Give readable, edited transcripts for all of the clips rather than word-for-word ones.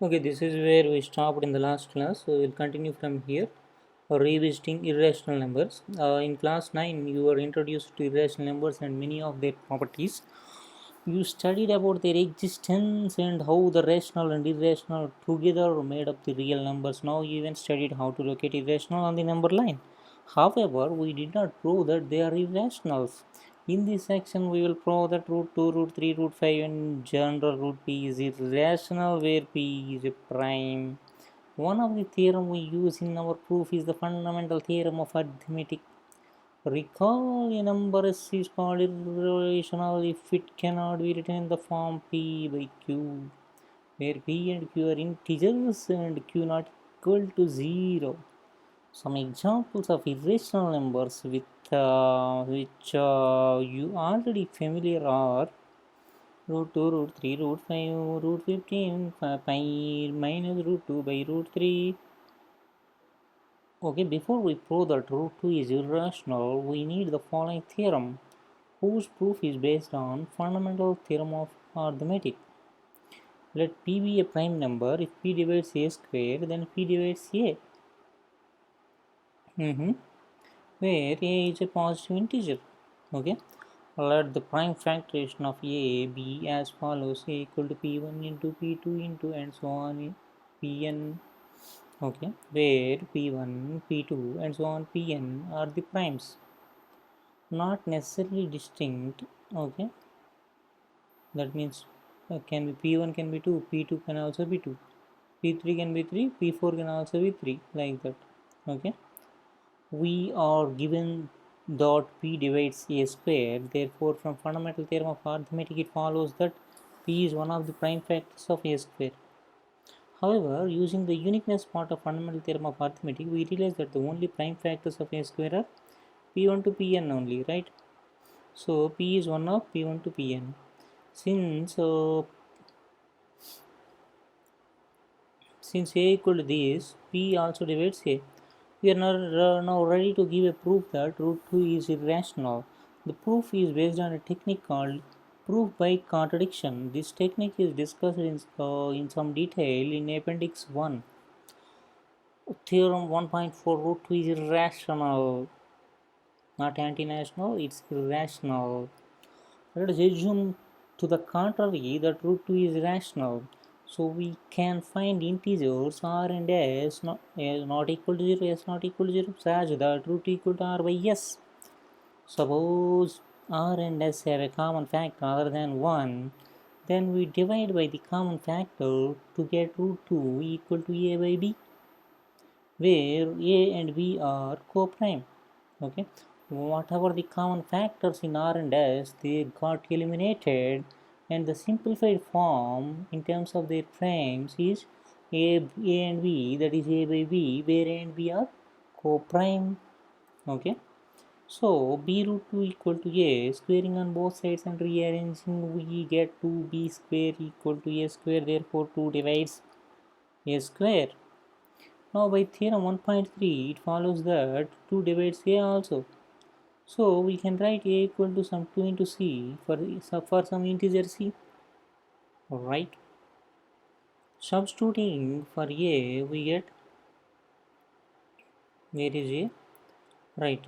Okay, this is where we stopped in the last class, so we'll continue from here. Revisiting irrational numbers. In class 9, you were introduced to irrational numbers and many of their properties. You studied about their existence and how the rational and irrational together made up the real numbers. Now you even studied how to locate irrational on the number line. However, we did not prove that they are irrationals. In this section, we will prove that root 2, root 3, root 5 and general root p is irrational where p is a prime. One of the theorem we use in our proof is the fundamental theorem of arithmetic. Recall a number S is called irrational if it cannot be written in the form p by q, where p and q are integers and q not equal to 0. Some examples of irrational numbers with which you already familiar are root 2, root 3, root 5, root 15, pi minus root 2 by root 3. Okay, before we prove that root 2 is irrational, we need the following theorem, whose proof is based on fundamental theorem of arithmetic. Let p be a prime number. If p divides a square, then p divides a. Where a is a positive integer. Okay, let the prime factorization of a be as follows: a equal to p1 into p2 into and so on pn. Okay, where p1, p2 and so on pn are the primes, not necessarily distinct. Okay, that means can be p1 can be 2, p2 can also be 2, p3 can be 3, p4 can also be 3, like that. Okay, we are given dot p divides a square. Therefore, from fundamental theorem of arithmetic, it follows that p is one of the prime factors of a square. However, using the uniqueness part of fundamental theorem of arithmetic, we realize that the only prime factors of a square are p1 to pn only, right? So p is one of p1 to pn. Since a equal to this, p also divides a. We are now ready to give a proof that root 2 is irrational. The proof is based on a technique called proof by contradiction. This technique is discussed in some detail in Appendix 1. Theorem 1.4, root 2 is irrational, not antinational, it's irrational. Let us assume to the contrary that root 2 is rational. So we can find integers r and s not equal to 0, s not equal to 0 such that root equal to r by s. Suppose r and s have a common factor other than 1, then we divide by the common factor to get root 2 equal to a by b, where a and b are co-prime. Okay, whatever the common factors in r and s, they got eliminated, and the simplified form in terms of their primes is a and b, that is a by b, where a and b are co-prime. Okay, so b root 2 equal to a, squaring on both sides and rearranging, we get 2b square equal to a square. Therefore 2 divides a square. Now by theorem 1.3, it follows that 2 divides a also. So we can write a equal to some 2 into c for some integer c, right? Substituting for a, we get, where is a, right,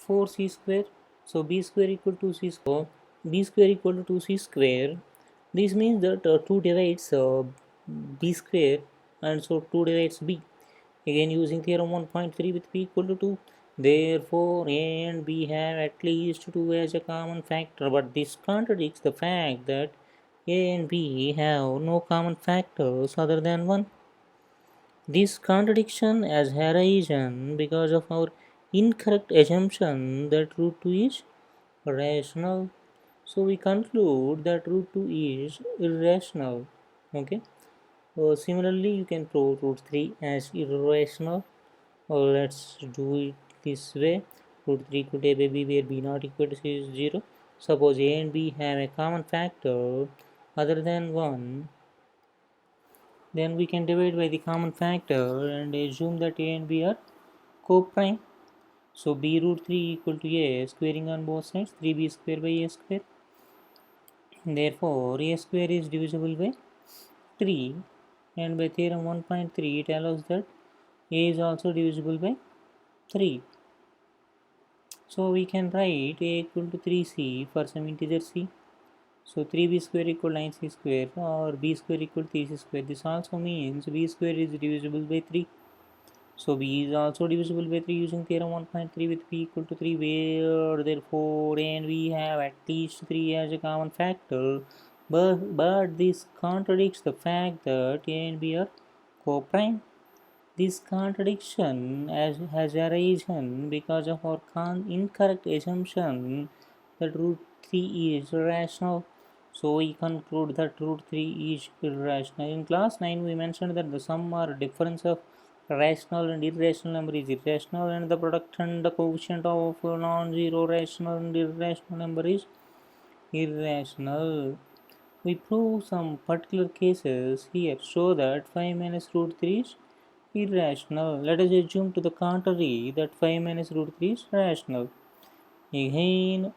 4c square. So b square equal to c square. B square equal to 2c square. This means that 2 divides b square, and so 2 divides b. Again using theorem 1.3 with p equal to 2. Therefore, a and b have at least 2 as a common factor, but this contradicts the fact that a and b have no common factors other than 1. This contradiction has arisen because of our incorrect assumption that root 2 is rational. So we conclude that root 2 is irrational. Okay. Similarly, you can prove root 3 as irrational. Let's do it this way. Root 3 equal to a by b, where b not equal to c is 0. Suppose a and b have a common factor other than 1, then we can divide by the common factor and assume that a and b are co-prime. So b root 3 equal to a, squaring on both sides, 3b square by a square. Therefore a square is divisible by 3. and by theorem 1.3 it allows that a is also divisible by 3. So we can write a equal to 3c for some integer c. So 3b square equal 9c square or b square equal 3c square. This also means b square is divisible by 3. So b is also divisible by 3 using theorem 1.3 with b equal to 3, where therefore and we have at least 3 as a common factor. But this contradicts the fact that a and b are co-prime. This contradiction has arisen because of our incorrect assumption that root 3 is rational. So we conclude that root 3 is irrational. In class 9, we mentioned that the sum or difference of rational and irrational number is irrational, and the product and the coefficient of non-zero rational and irrational number is irrational. We prove some particular cases here show that 5 minus root 3 is irrational. Let us assume to the contrary that 5 minus root 3 is rational. Again,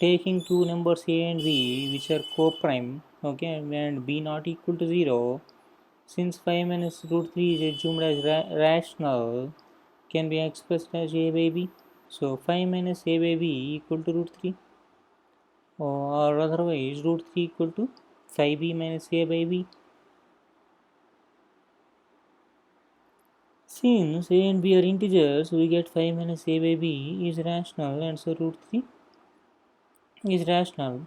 taking two numbers a and b which are co-prime, okay, and b not equal to 0, since 5 minus root 3 is assumed as rational, can be expressed as a by b. So 5 minus a by b equal to root 3, or otherwise root 3 equal to 5b minus a by b. Since a and b are integers, we get 5 minus a by b is rational, and so root 3 is rational.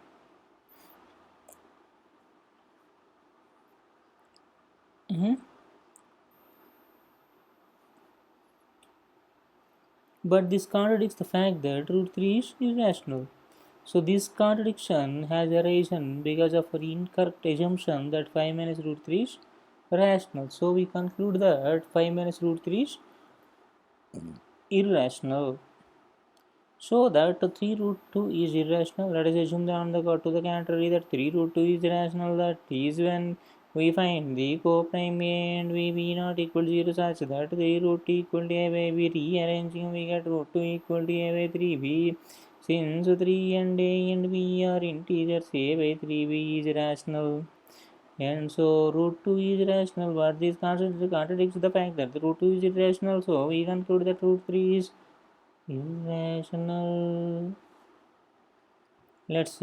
But this contradicts the fact that root 3 is irrational. So this contradiction has arisen because of our incorrect assumption that 5 minus root 3 is rational. So we conclude that 5 minus root 3 is irrational. So that 3 root 2 is irrational. Let us assume that on the contrary that 3 root 2 is rational. That is when we find the co-prime a and b not equal to 0 such that 3 root 2 equal to a by b. Rearranging, we get root 2 equal to a by 3b. Since 3 and a and b are integers, a by 3b is rational. And so root 2 is rational, but this contradicts the fact that the root 2 is irrational. So we conclude that root 3 is irrational. Let's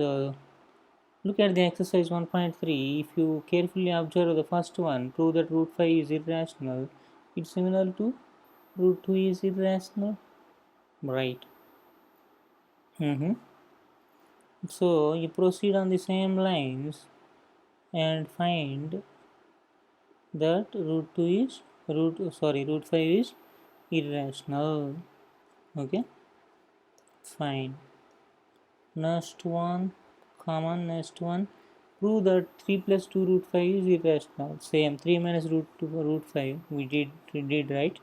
look at the exercise 1.3. If you carefully observe the first one, prove that root 5 is irrational. It's similar to root 2 is irrational, right? So you proceed on the same lines and find that root 5 is irrational. Okay, fine. Next one, next one, prove that 3 plus 2 root 5 is irrational. Same, 3 minus root 5 we did right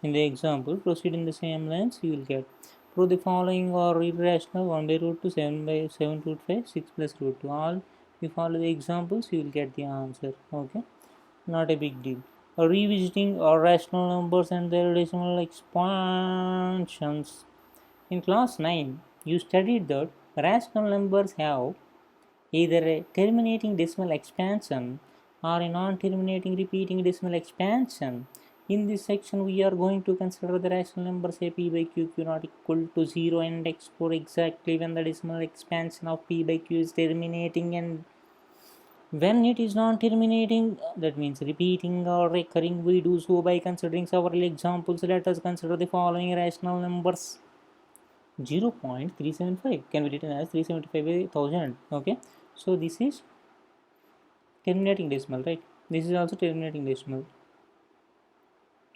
in the example. Proceed in the same lines, you will get. Prove the following are irrational: 1 by root 2, 7 by 7 root 5, 6 plus root 2. All you follow the examples, you will get the answer. Okay, not a big deal. Revisiting our rational numbers and their decimal expansions. In class 9, you studied that rational numbers have either a terminating decimal expansion or a non-terminating repeating decimal expansion. In this section, we are going to consider the rational numbers a p by q not equal to 0 and explore exactly when the decimal expansion of p by q is terminating and when it is non-terminating, that means repeating or recurring. We do so by considering several examples. Let us consider the following rational numbers. 0.375 can be written as 375 by 1000. Okay, so this is terminating decimal, right? This is also terminating decimal.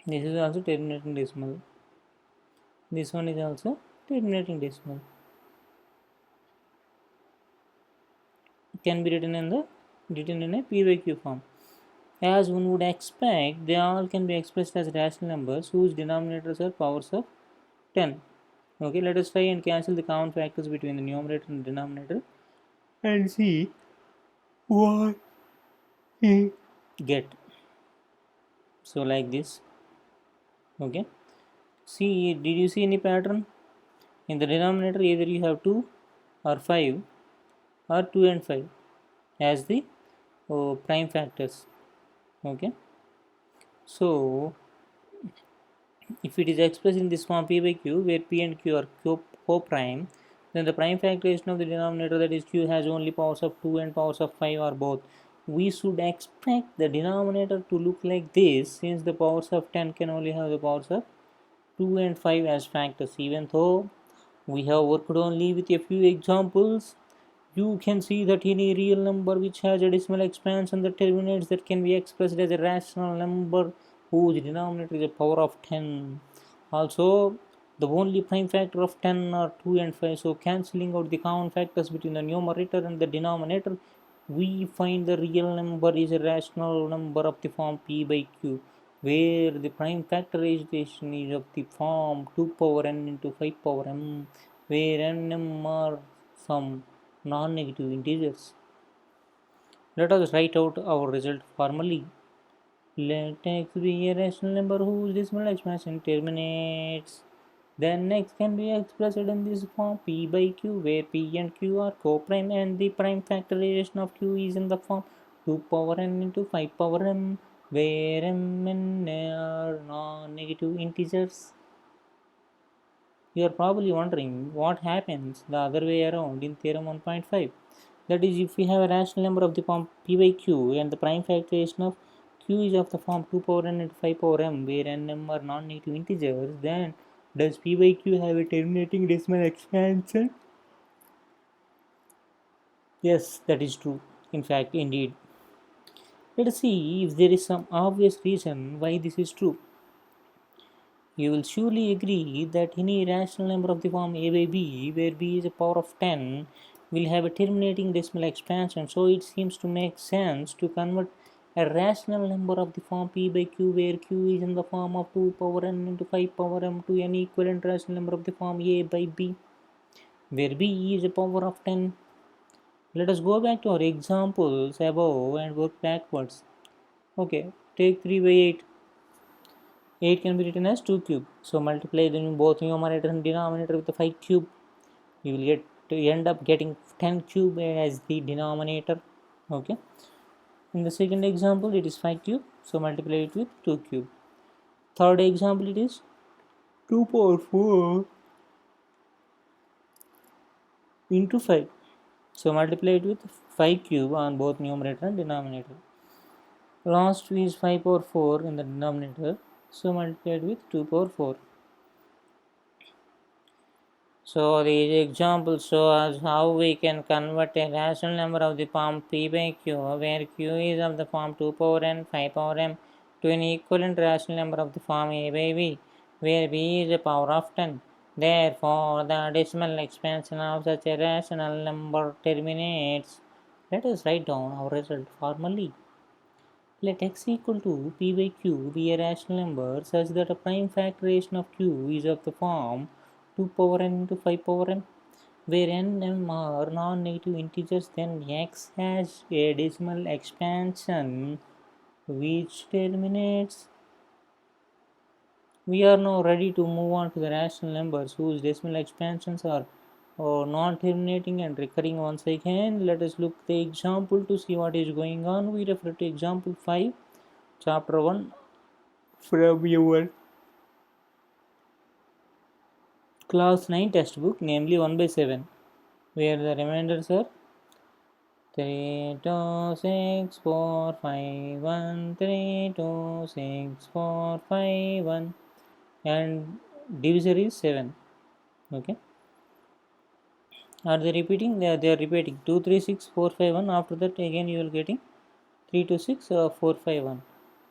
This is also terminating decimal. This one is also terminating decimal. It can be written in a p by q form. As one would expect, they all can be expressed as rational numbers whose denominators are powers of 10. Okay, let us try and cancel the common factors between the numerator and denominator and see what we get. So like this. Okay, see, did you see any pattern? In the denominator, either you have 2 or 5 or 2 and 5 as the prime factors. Okay, so if it is expressed in this form p by q, where p and q are co-prime, then the prime factorization of the denominator, that is q, has only powers of 2 and powers of 5 or both. We should expect the denominator to look like this, since the powers of 10 can only have the powers of 2 and 5 as factors. Even though we have worked only with a few examples, you can see that any real number which has a decimal expansion that terminates, that can be expressed as a rational number whose denominator is a power of 10. Also, the only prime factor of 10 are 2 and 5, so cancelling out the common factors between the numerator and the denominator, we find the real number is a rational number of the form p by q, where the prime factorization is of the form 2 power n into 5 power m, where n m are some non-negative integers. Let us write out our result formally. Let x be a rational number whose decimal expansion terminates. Then x can be expressed in this form p by q, where p and q are co-prime and the prime factorization of q is in the form 2 power n into 5 power m, where m and n are non-negative integers. You are probably wondering what happens the other way around in theorem 1.5. That is, if we have a rational number of the form p by q and the prime factorization of q is of the form 2 power n into 5 power m, where n m are non-negative integers, then does p by q have a terminating decimal expansion? Yes, that is true. In fact, indeed. Let us see if there is some obvious reason why this is true. You will surely agree that any rational number of the form a by b, where b is a power of 10, will have a terminating decimal expansion, so it seems to make sense to convert a rational number of the form p by q, where q is in the form of 2 power n into 5 power m, to an equivalent rational number of the form a by b, where b is a power of 10. Let us go back to our examples above and work backwards. Okay, take 3 by 8. 8 can be written as 2 cube. So multiply them both numerator and denominator with the 5 cube. You will get to end up getting 10 cube as the denominator. Okay. In the second example, it is 5 cube. So multiply it with 2 cube. Third example, it is 2 power 4 into 5. So multiply it with 5 cube on both numerator and denominator. Last is 5 power 4 in the denominator. So multiply it with 2 power 4. So these examples show us how we can convert a rational number of the form p by q, where q is of the form 2 power n 5 power m, to an equivalent rational number of the form a by b, where b is a power of 10. Therefore, the decimal expansion of such a rational number terminates. Let us write down our result formally. Let x equal to p by q be a rational number such that a prime factorization of q is of the form 2 power n into 5 power m, where n m are non-negative integers. Then x has a decimal expansion which terminates. We are now ready to move on to the rational numbers whose decimal expansions are non-terminating and recurring. Once again, let us look the example to see what is going on. We refer to example 5, chapter 1 from your class 9 textbook, namely 1 by 7, where the remainders are 3, 2, 6, 4, 5, 1, 3, 2, 6, 4, 5, 1, and divisor is 7. Okay, are they repeating? They are repeating 2, 3, 6, 4, 5, 1. After that, again you will getting 3, 2, 6, 4, 5, 1.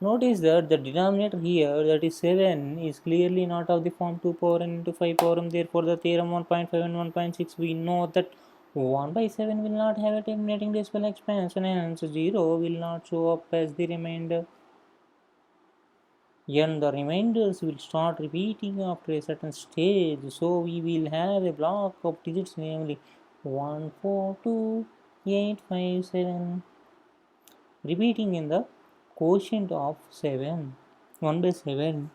Notice that the denominator here, that is 7, is clearly not of the form 2 power n into 5 power m. Therefore, the theorem 1.5 and 1.6, we know that 1 by 7 will not have a terminating decimal expansion, and hence 0 will not show up as the remainder. And the remainders will start repeating after a certain stage. So we will have a block of digits, namely 1, 4, 2, 8, 5, 7, repeating in the quotient of 7, 1 by 7.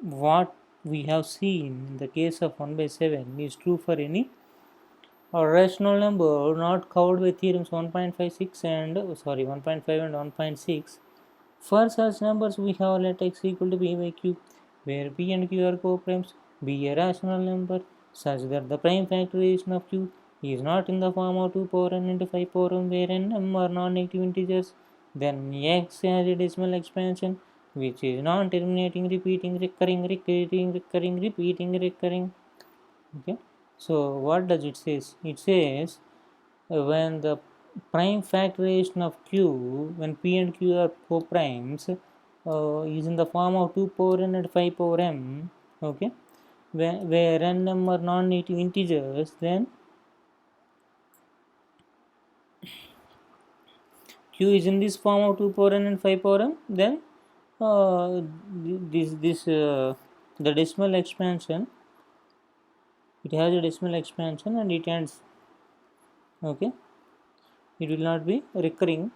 What we have seen in the case of 1 by 7 is true for any A rational number not covered by theorems 1.56 and 1.5 and 1.6. For such numbers, we have let x equal to b by q, where p and q are co-primes. Be a rational number such that the prime factorization of q is not in the form of 2 power n into 5 power n, where n m are non-negative integers. Then x has a decimal expansion which is non-terminating, repeating, recurring. Okay. So what does it says? It says when the prime factorization of q, when p and q are co-primes, is in the form of 2 power n and 5 power m, okay, where n m are non-negative integers, then q is in this form of 2 power n and 5 power m, then the decimal expansion, it has a decimal expansion and it ends, okay, it will not be recurring,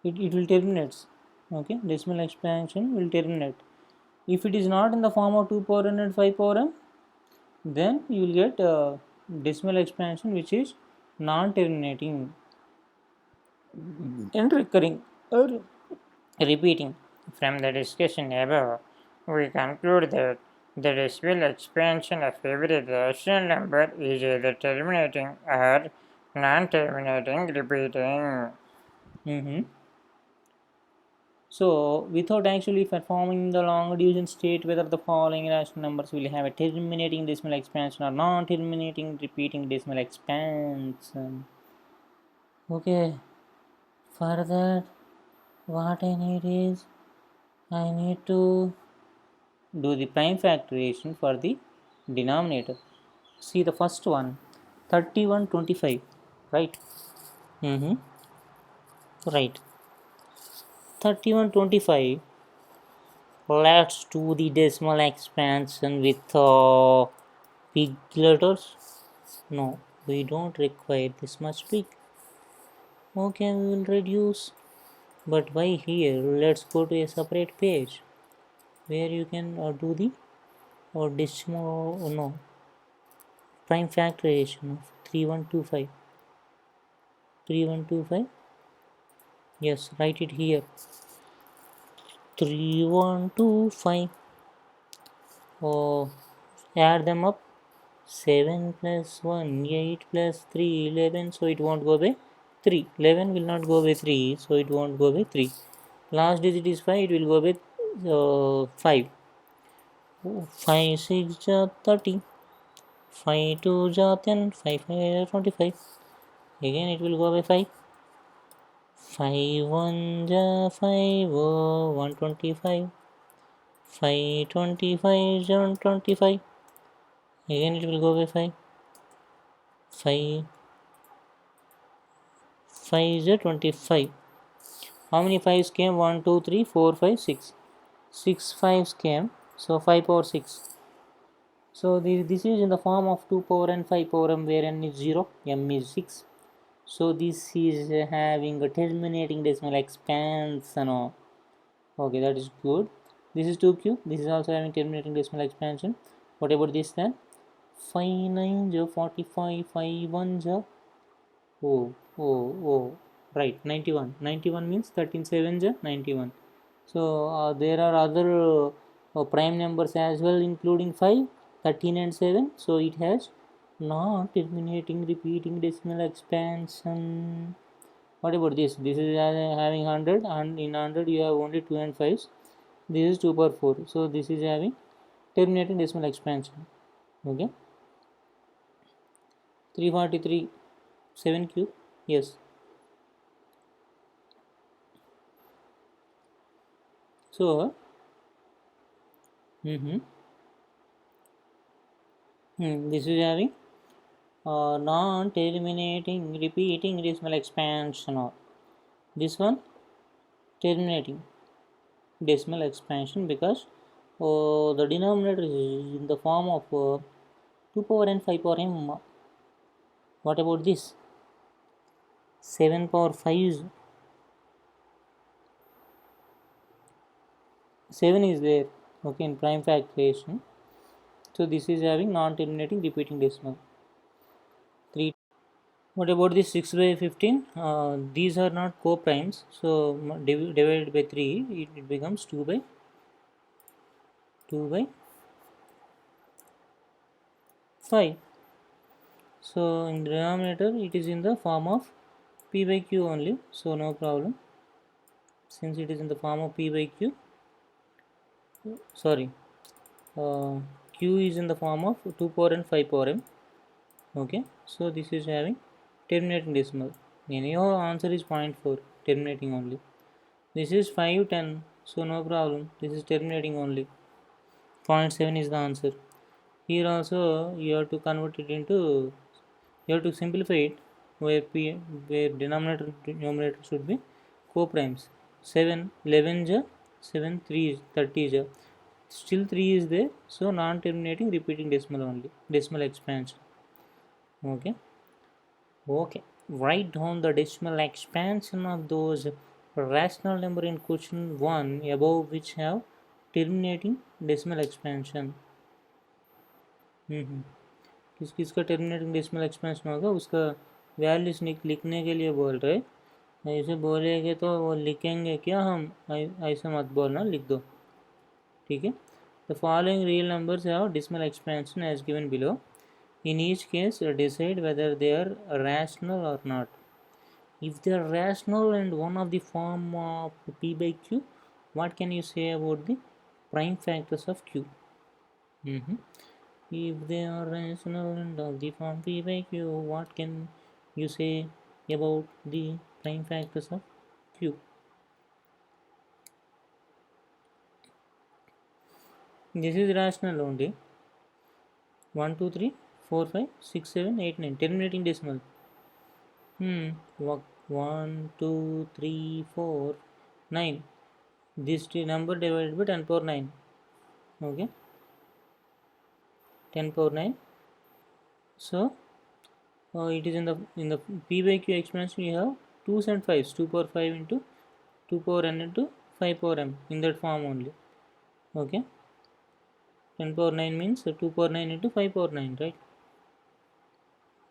it will terminate, okay, decimal expansion will terminate. If it is not in the form of 2 power n and 5 power m, then you will get decimal expansion which is non-terminating and recurring or repeating. From the discussion above, we conclude that the decimal expansion of every rational number is either terminating or non-terminating repeating. So, without actually performing the long division, state whether the following rational numbers will have a terminating decimal expansion or non-terminating repeating decimal expansion. Okay, for that, what I need is, I need to do the prime factorization for the denominator. See the first one, 3125, right? Right. 3125. Let's do the decimal expansion with big letters. No, we don't require this much big. Okay, we will reduce. But why here? Let's go to a separate page where you can do the decimal, no, prime factorization of 3125. 3125. Yes, write it here. 3125. Oh, add them up. 7 plus 1, 8 plus 3, 11. So it won't go by 3. 11 will not go by 3. So it won't go by 3. Last digit is 5. It will go by 5. 5 6 ja 30. 5 2 ja 10. 5 5 25. Again it will go by 5. 5 1 ja 5. 125. 5 25 ja 25. Again it will go by 5. 5 5 is 25. How many 5s came? 1 2 3 4 5 6. 6 5s came, so 5 power 6. So this is in the form of 2 power n 5 power m, where n is 0, m is 6. So this is having a terminating decimal expansion. Okay, that is good. This is 2q. This is also having terminating decimal expansion. What about this then? 5 9 ja 45. 5 1 ja, oh, right, 91. 91 means 13 7 ja 91. So there are other prime numbers as well, including 5, 13 and 7. So it has non-terminating repeating decimal expansion. What about this? This is having 100, and in 100 you have only 2 and 5s. This is 2 power 4. So this is having terminating decimal expansion. Okay. 343. 7 cube. Yes. So this is having non-terminating repeating decimal expansion, or this one terminating decimal expansion, because the denominator is in the form of 2 power n 5 power m. What about this? 7 power 5. 7 is there, okay, in prime factorization. So this is having non-terminating repeating decimal. 3 What about this 6 by 15? These are not co-primes, so divided by 3, it becomes 2 by 5. So in the denominator, it is in the form of p by q only, so no problem. Since it is in the form of p by q, sorry, uh, q is in the form of 2 power n 5 power m. Okay, so this is having terminating decimal. Anyhow, answer is 0.4, terminating only. This is 5 10, so no problem. This is terminating only. 0.7 is the answer. Here also you have to convert it into, you have to simplify it, where where denominator numerator should be co-primes. 7 11 ja, 7 3 30 ja, still 3 is there, so non-terminating repeating decimal only, decimal expansion. Okay, write down the decimal expansion of those rational number in question 1 above which have terminating decimal expansion. किस किस का terminating decimal expansion होगा, उसका values लिखने के लिए बोल रहे। ऐसे बोलेंगे तो वो लिखेंगे क्या हम, ऐसा मत बोलना, लिख दो, ठीक है। The following real numbers have decimal expansion as given below. In each case, decide whether they are rational or not. If they are rational and one of the form of p by q, what can you say about the prime factors of q? If they are rational and of the form p by q, what can you say about the prime factors of q? This is rational only. 1 2 3 4 5 6 7 8 9, terminating decimal. 1 2 3 4 9, this number divided by 10 power 9. Okay, 10 power 9. So it is in the p by q expansion, you have 2s and 5s, 2 power 5 into 2 power n into 5 power m, in that form only. Okay, 10 power 9 means 2 power 9 into 5 power 9, right?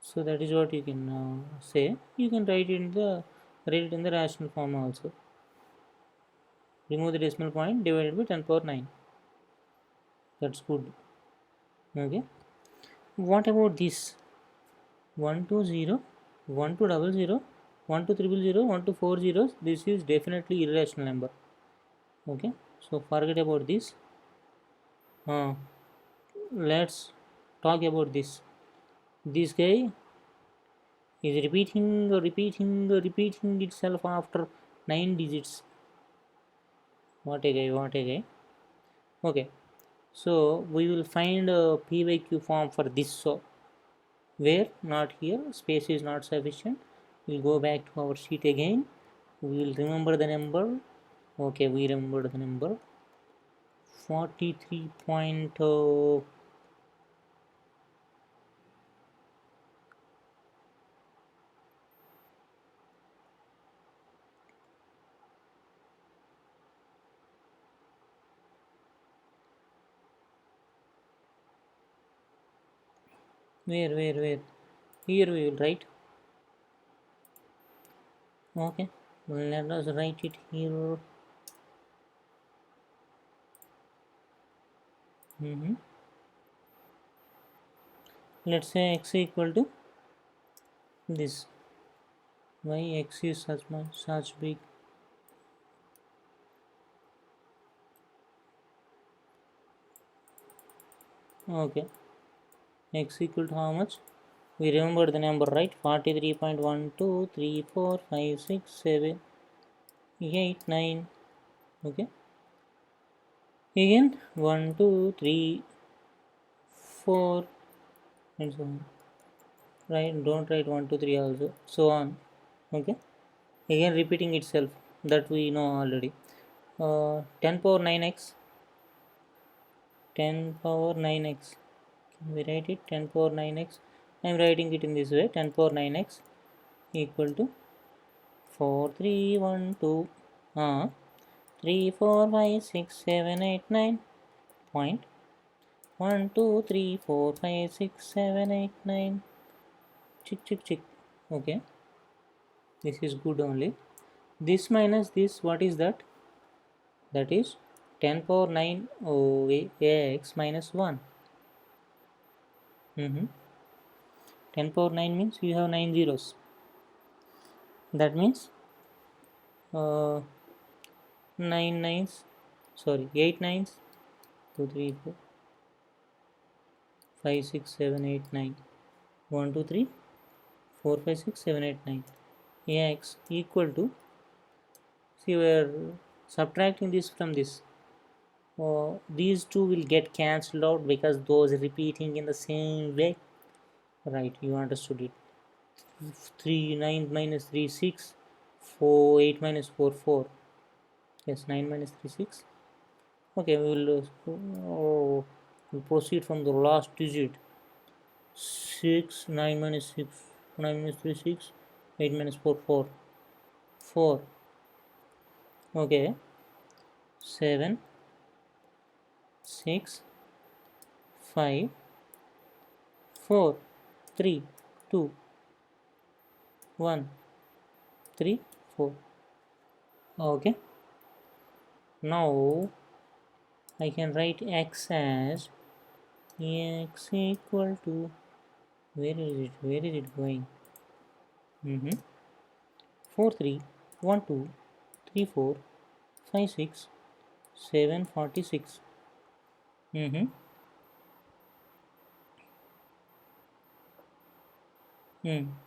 So that is what you can say. You can write it in the rational form also. Remove the decimal point, divided by 10 power 9. That's good. Okay, what about this 1 2 0 1 2 double 0 1 2 triple 0 1 2 4 zeros? This is definitely irrational number. Okay, so forget about this. Let's talk about this guy is repeating itself after 9 digits. What a guy. Okay, so we will find a p by q form for this. So where, not here, space is not sufficient. We'll go back to our sheet again. We will remember the number. Okay, we remember the number 43 point where here we will write. Okay, let us write it here. Let's say x equal to this. Why x is such big? Okay, x equal to how much? We remember the number, right? 43.12345678 9. Okay, again 1 2 3 4 and so on. Right, don't write 1 2 3 also, so on. Okay, again repeating itself, that we know already. 10 power 9x, 10 power 9x, can we write it? 10 power 9x, I am writing it in this way. 10 power 9x equal to 4 3 1 2 3 4 5 6 7 8 9 point 1 2 3 4 5 6 7 8 9. Chick. Okay, this is good only. This minus this, what is that? That is 10 power 9 ax minus 1. 10 power 9 means you have 9 zeros. That means uh, 9 nines, sorry, 8 nines, 2, 3, 4, 5, 6, 7, 8, 9. 1, 2, 3, 4, 5, 6, 7, 8, 9. Ax equal to, see, we are subtracting this from this. These two will get cancelled out because those repeating in the same way. Right, you understood it. 3 9 minus 3 6, 4 8 minus 4 4. Yes, 9 minus 3 6. Okay, we will we'll proceed from the last digit. 6 9 minus 6, 9 minus 3 6, 8 minus 4 4 4. Okay, 7 6 5 4 3 2 1 3 4. Okay, now I can write x as x equal to, where is it? Where is it going? 4 3 1 2 3 4 5 6 7 46.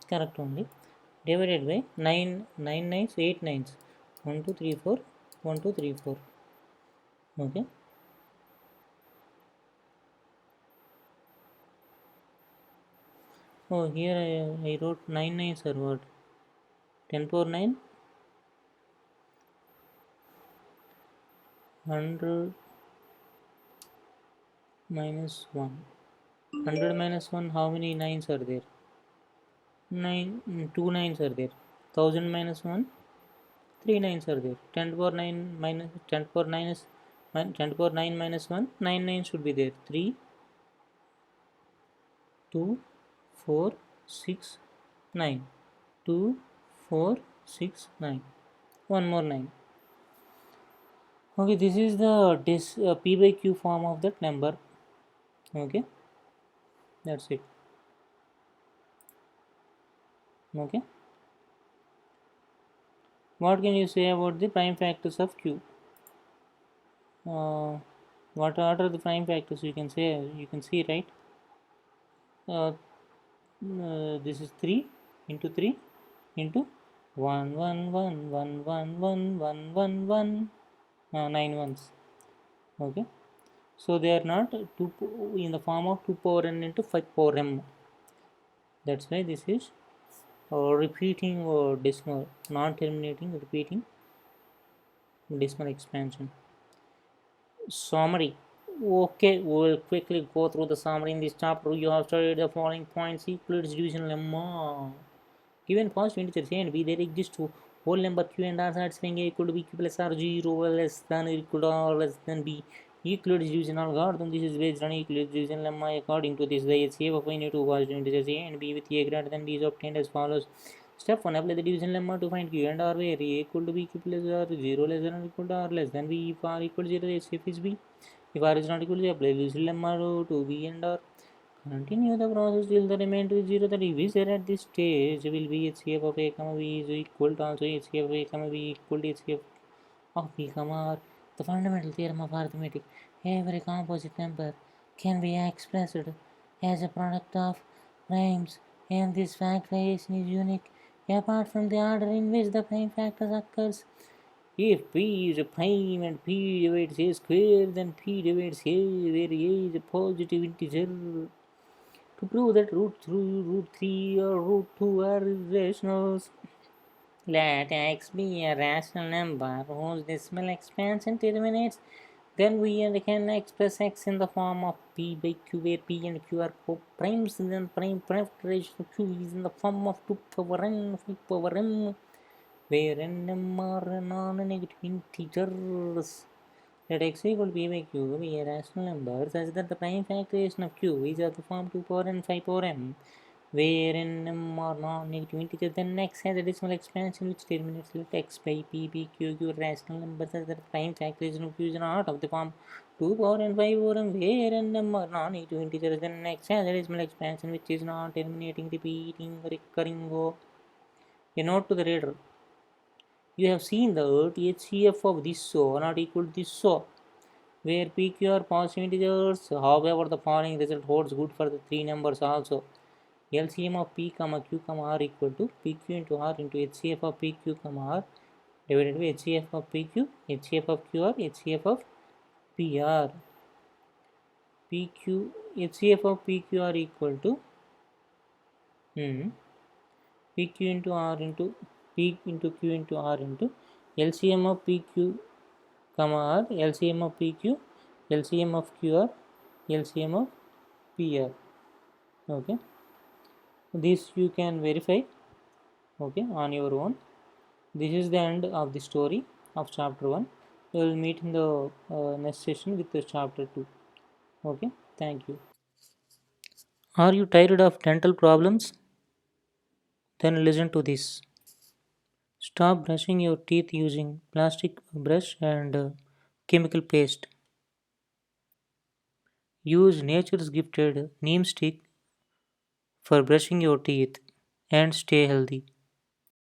Correct only. Divided by 9 9 nines 8 nines. 1 2 3 4 1 2 3 4. Okay. Oh, here I wrote 9 nines or what? 10 power 9, 100 minus 1. 100 minus 1, how many nines are there? 9, 2 nines are there. 1000 minus 1, 3 nines are there. 10 power 9 minus 10 power 9 is 10 power 9 minus 1, 9 nines should be there. 3, 2, 4, 6, 9. 2, 4, 6, 9. One more 9. Okay, this is the p by q form of that number. Okay, that's it. Okay, what can you say about the prime factors of q? uh, what are the prime factors? You can say, you can see, right? uh, this is 3 into 3 into 1 1 1 1 1 1 1 1 1, 9 ones. Okay, so they are not 2 in the form of 2 power n into 5 power m. That's why this is repeating or decimal, non-terminating repeating decimal expansion. Summary. Okay, we'll quickly go through the summary in this chapter. You have studied the following points: Euclid's division lemma. Given positive integers a and b, there exists whole number q and r satisfying a equal to b q plus r 0 less than or equal to r less than b. Euclid's division algorithm. This is based on Euclid's division lemma. According to this, the HCF of any two positive integers a and b with a greater than b is obtained as follows. Step 1. Apply the division lemma to find q and r where a equal to b q plus r 0 less than or equal to r less than b. If r equal to 0, the HCF is b. If r is not equal to 0, apply the division lemma to b and r. Continue the process till the remainder is 0. The divisor at this stage will be HCF of a comma b is equal to also HCF of a comma b equal to HCF of b comma r. The fundamental theorem of arithmetic. Every composite number can be expressed as a product of primes, and this factorization is unique apart from the order in which the prime factors occurs. If p is a prime and p divides a square, then p divides a where a is a positive integer. To prove that root 3 or root 2 are irrationals, let x be a rational number whose decimal expansion terminates. Then we can express x in the form of p by q, where p and q are co-primes. Then prime factorization of q is in the form of 2 power n, 5 power m, where n m are non-negative integers. Let x equal to p by q be a rational number such that the prime factorization of q is of the form 2 power n 5 power m, where n m are non-negative integers, then x has a decimal expansion which terminates let x by p, p, q, q rational numbers as the prime factorization of fusion out of the form 2 power n 5 power n, where n m are non-negative integers, then x has a decimal expansion which is non-terminating, repeating, recurring. A note to the reader: you have seen that HCF of this so not equal to this so, where PQ are positive integers. However, the following result holds good for the three numbers also. LCM of P, Q, R equal to PQ into R into HCF of PQ, R divided by HCF of PQ, HCF of QR, HCF of PR. PQ, HCF of PQR equal to PQ into R into P into Q into R into LCM of PQ, R, LCM of PQ, LCM of QR, LCM of PR. Okay, this you can verify, okay, on your own. This is the end of the story of chapter 1. We will meet in the next session with the chapter 2. Okay, thank you. Are you tired of dental problems? Then listen to this. Stop brushing your teeth using plastic brush and chemical paste. Use nature's gifted neem stick for brushing your teeth and stay healthy.